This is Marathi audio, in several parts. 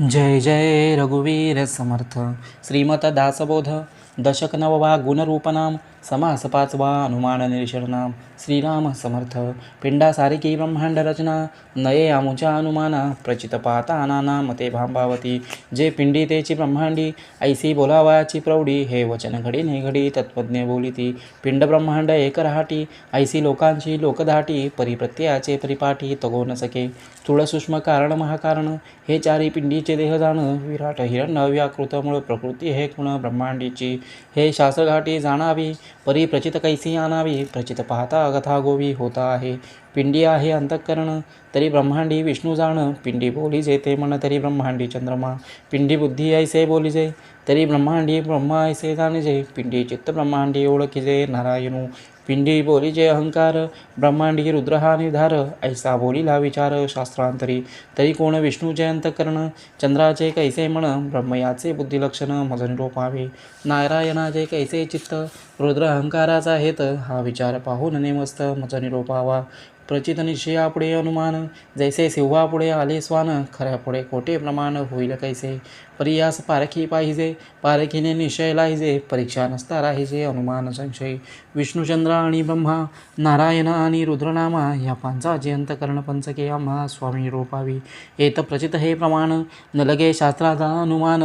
जय जय रघुवीर समर्थ. श्रीमत दासबोध दशक नववा गुणरूपनाम समास पाचवा हनुमान निरीक्षरनाम. श्रीराम समर्थ. पिंडा सारिकी ब्रह्मांड रचना नये आमुच्या हनुमाना प्रचित पाहता नाना मते भांबावती. जे पिंडी तेची ब्रह्मांडी ऐसी बोलावयाची प्रौढी. हे वचन घडी ने घडी तत्वज्ञ बोलिती. पिंड ब्रह्मांड एक रहाटी ऐसी लोकांची लोकधाटी. परिप्रत्ययाचे परिपाठी तगो न सके स्थूळ सूक्ष्म कारण महाकारण. हे चारी पिंडीचे देह जाण विराट हिरण्य व्याकृत मूळ प्रकृती हे गुण ब्रह्मांडीची. हे शास्त्रघाटी जाणावी परी प्रचित कैसी आणावी. प्रचित पाहता कथा गोवी होता आहे. पिंडी आहे अंतःकरण तरी ब्रह्मांडी विष्णू जाण. पिंडी बोलीजे ते मन तरी ब्रह्मांडी चंद्रमा. पिंडी बुद्धी ऐसे बोलीजे तरी ब्रह्मांडी ब्रह्मा ऐसे जाणीजे. पिंडी चित्त ब्रह्मांडी ओळखीजे नारायणू. पिंडी बोलीजे अहंकार ब्रह्मांडी रुद्र हा निर्धार. ऐसा बोलिला विचार शास्त्रांतरी तरी कोण विष्णूचे अंतःकरण. चंद्राचे कैसे मन ब्रह्मयाचे बुद्धिलक्षण मज निरोपावे. नारायणाचे कैसे चित्त रुद्र अहंकाराचा हेत. हा विचार पाहून नेमस्त मज निरोपावा. प्रचित निश्चयापुढे अनुमान जैसे सिंहापुढे आले स्वान. खऱ्यापुढे खोटे प्रमाण होईल कैसे. परियास पारखी पाहिजे पारखीने निश्चय लाहिजे. परीक्षा नसता राहिजे अनुमान संशय. विष्णुचंद्र आणि ब्रह्मा नारायण आणि रुद्रनामा या पांचाचे अंतकरण पंचके आम्हा स्वामी रोपावी. येत प्रचित हे प्रमाण न लगे शास्त्राचा अनुमान.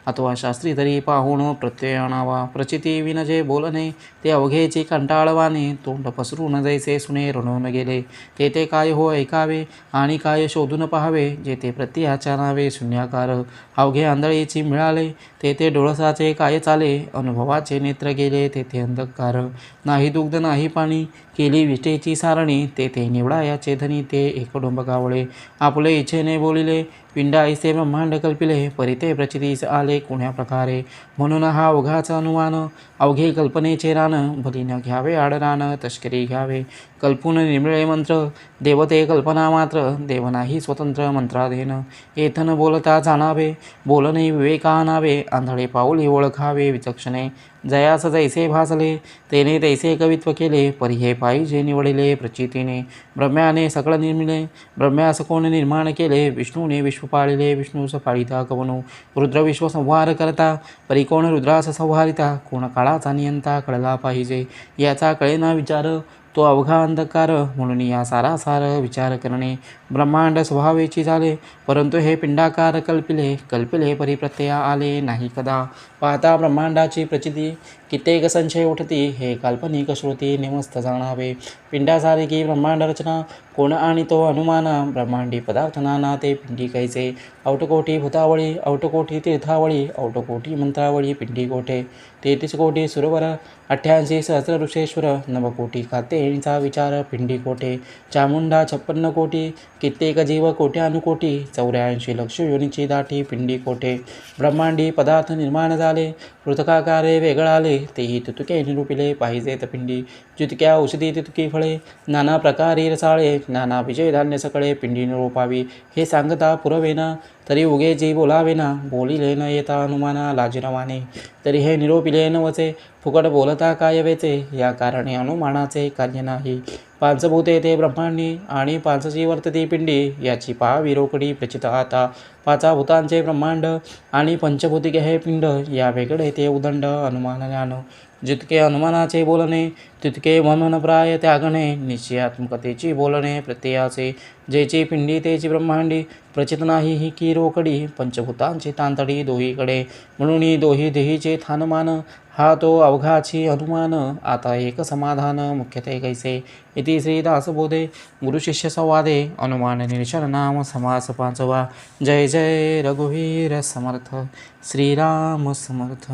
अथवा शास्त्री तरी पाहून प्रत्यय आणावा. प्रचिती विनजे बोलणे ते अवघेचे कंटाळवाने. तोंड पसरून जैसे सुने रणून गेले ते काय हो ऐकावे आणि काय शोधून पाहावे. जेथे प्रत्ययाच्या नावे शून्याकार अवघे आंधळीची मिळाले. तेथे डोळसाचे काय चाले. अनुभवाचे नेत्र गेले तेथे अंधकार. नाही दुग्ध नाही पाणी केली विष्ठेची सारणी. तेथे निवडायाचे धनी ते एक डोंब गावळे. आपुले इच्छेने बोलिले पिंडा ऐसे ब्रह्मांड कल्पिले. परिते प्रचितीस आले कोण्या प्रकारे. म्हणून हा अवघाचा अनुमान अवघे कल्पनेचे रान. भली न घ्यावे आडरान तस्करी घ्यावे. कल्पून निर्मिळे मंत्र देवते कल्पना मात्र. देव नाही स्वतंत्र मंत्राधीन. येथन बोलता जाणावे बोलणे विवेका आणावे. आंधळे पाऊली ओळखावे विचक्षणे. जयास जैसे भासले तेने तैसे कवित्व केले. परी हे पाहिजे निवडिले प्रचितीने. ब्रह्म्याने सकळ निर्मिले ब्रह्म्यास कोण निर्माण केले. विष्णूने विश्व पाळिले विष्णूस पाळिता कवनो. रुद्र विश्व संहार करता परी कोण रुद्रास संहारिता. कोण काळाचा नियंता कळला पाहिजे. याचा कळेना विचार तो अवघा अंधकार. म्हणून या सारासार विचार करणे ब्रह्मांड स्वभावेची झाले. परंतु हे पिंडाकार कल्पिले कल्पिले परी प्रत्यया आले नाही कदा. पाहता ब्रह्मांडाची प्रचिती कित्येक संशय उठती. हे काल्पनिक श्रुती निमस्त जाणावे. पिंडासारिकी ब्रह्मांड रचना कोण आणि तो अनुमाना. ब्रह्मांडी पदार्थ नाना ते पिंडी कैसे. औटकोटी भूतावळी औटकोटी तीर्थावळी औटकोटी मंत्रावळी पिंडी कोठे. 33 कोटी सुरवर 88 सहस्र ऋषेश्वर. नवकोटी कात्यायनीचा विचार पिंडी कोठे. चामुंडा 56 कोटी कित्येक जीव कोट्यानुकोटी. 84 लक्ष योनीची दाटी पिंडी कोठे. ब्रह्मांडी पदार्थ निर्माण झाले पृथकाकारे वेगळाले. तेही तुतुके निरूपिले पाहिजेत पिंडी. जितक्या औषधी तितकी फळे नाना प्रकारे रसाळे. नाना विजय धान्य सकळे पिंडी निरोपावी. हे सांगता पुरवेना तरी उगे जी बोलावेना. बोलिले न येता अनुमाना लाजिरवाने. तरी हे निरोपिले नवचे फुकट बोलता काय वेचे. या कारणे अनुमानाचे कार्य नाही. पांचभूते ते ब्रह्मांडी आणि पांचची वर्तती पिंडी. याची पाहावी रोकडी प्रचित आता. पाचा भूतांचे ब्रह्मांड आणि पंचभूतिके हे पिंड. या वेगळे ते उदंड अनुमान ज्ञान. जितके अनुमानाचे बोलणे तितके म्हणून प्राय त्यागणे. निश्चयात्मकतेची बोलणे प्रत्ययाचे. जेची पिंडी तेची ब्रह्मांडी प्रचित नाही ही की रोकडी. पंचभूतांची तांतडी दोहीकडे म्हणून दोही देहीचे थानमान. हा तो अवघाची अनुमान. आता एक समाधान मुख्यते कैसे. इति श्री दासबोधे गुरुशिष्य संवादे अनुमान निरीक्षण नाम समास पाचवा. जय जय रघुवीर समर्थ. श्रीराम समर्थ.